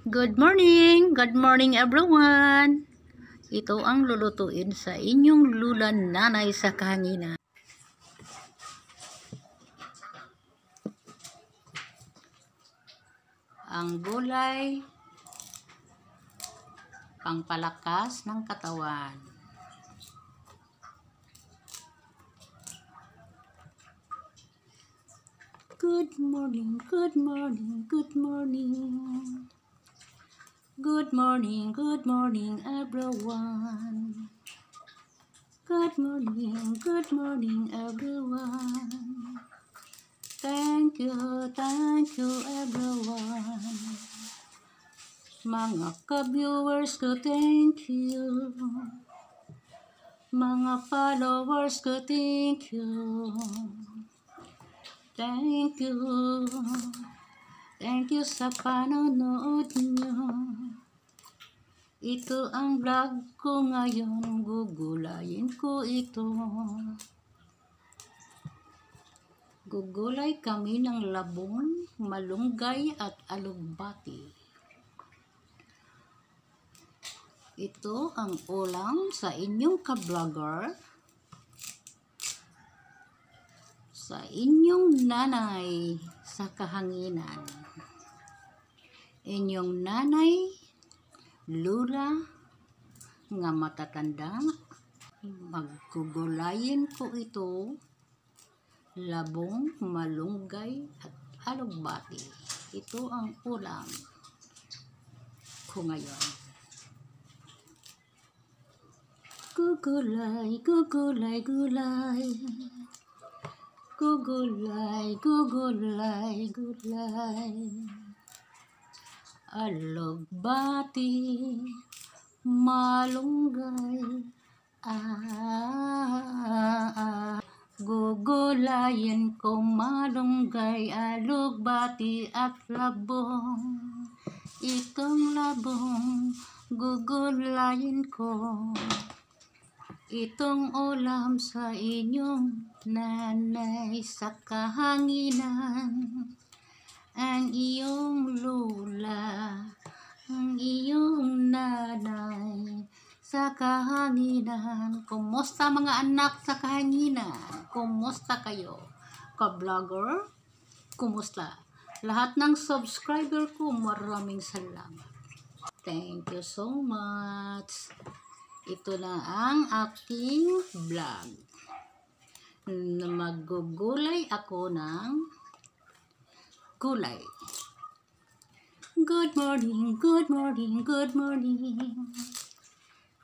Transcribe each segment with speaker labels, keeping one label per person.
Speaker 1: Good morning everyone. Ito ang lulutuin sa inyong lulan nanay sa kahanginan. Ang gulay pangpalakas ng katawan. Good morning, good morning, good morning. Good morning everyone. Good morning everyone. Thank you everyone. Mga ka-viewers ko, thank you. Mga followers ko, thank you. Thank you. Thank you sa panonood nyo. Ito ang vlog ko ngayon, gugulayin ko ito. Gugulay kami ng labong, malunggay at alugbati. Ito ang ulam sa inyong ka-vlogger, sa inyong nanay sa kahanginan. Inyong nanay, lula, nga matatanda, magugulayin ko ito, labong, malunggay at alugbati. Ito ang ulam ko ngayon. Gugulay, gugulay, gulay. Gugulay, gugulay, gulay. Alugbati, malunggay, gugulayin ko malunggay, alugbati at labong. Itong labong, gugulayin ko. Itong ulam sa inyong nanay sa kahanginan. Ang iyong lula, ang iyong nanay sa kahanginan. Kumusta mga anak sa kahanginan? Kumusta kayo? Ka-vlogger, kumusta? Lahat ng subscriber ko, maraming salamat. Thank you so much. Ito na ang aking vlog. Magugulay ako ng gulay. Good morning, good morning, good morning.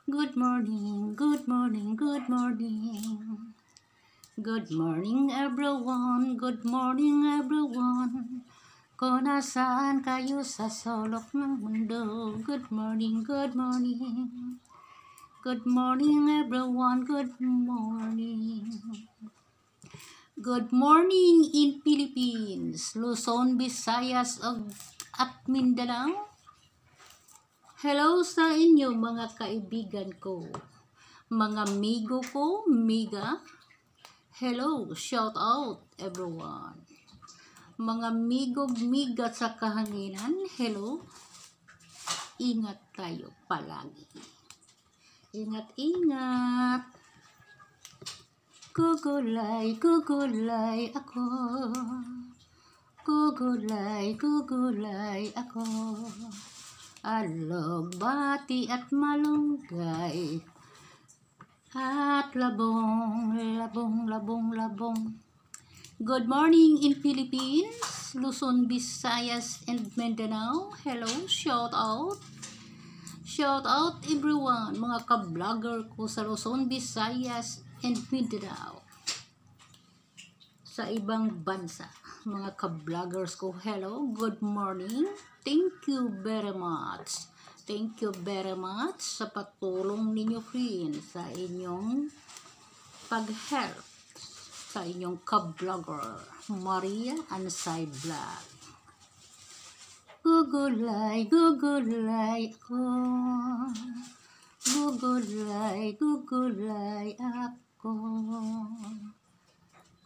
Speaker 1: Good morning, good morning, good morning. Good morning everyone, good morning everyone. Kung nasaan kayo sa sulok ng mundo. Good morning, good morning. Good morning everyone, good morning. Good morning in Philippines, Luzon, Visayas at Mindanao. Hello sa inyo mga kaibigan ko, mga amigo ko, miga. Hello, shout out everyone. Mga amigo, miga sa kahanginan, hello. Ingat tayo palagi. Ingat, ingat. Gugulay, gugulay ako. Gugulay, gugulay ako. Alugbati at malunggay. At labong, labong, labong, labong. Good morning in Philippines, Luzon, Visayas, and Mindanao. Hello, shout out. Shout out everyone, mga ka-vlogger ko sa Luzon, Visayas, and Mindanao. Sa ibang bansa, mga ka-vloggers ko, hello, good morning. Thank you very much. Thank you very much sa patulong ninyo friend sa inyong pag-help sa inyong ka-vlogger, Maria Ansay Vlog. Gugulay, gugulay ako. Gugulay, gugulay ako.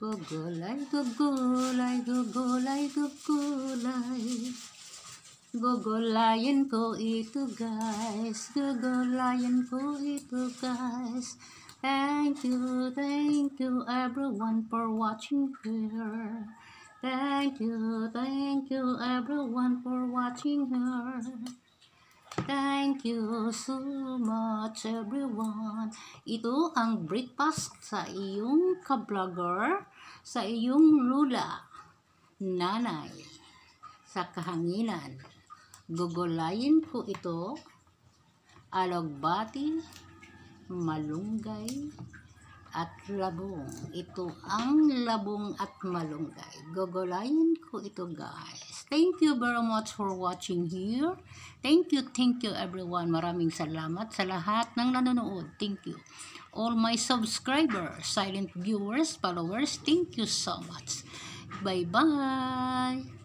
Speaker 1: Gugulay, gugulay, gugulay, gugulay. Gugulayan ko ito guys. Gugulayan ko ito guys. Thank you everyone for watching here. Thank you everyone for watching here. Thank you so much everyone. Ito ang breakfast sa iyong ka-vlogger, sa iyong lula, nanay, sa kahanginan. Gugulayin ko ito, alugbati, malunggay, at labong. Ito ang labong at malunggay. Gugulayin ko ito guys. Thank you very much for watching here. Thank you everyone. Maraming salamat sa lahat ng nanonood. Thank you. All my subscribers, silent viewers, followers, thank you so much. Bye-bye.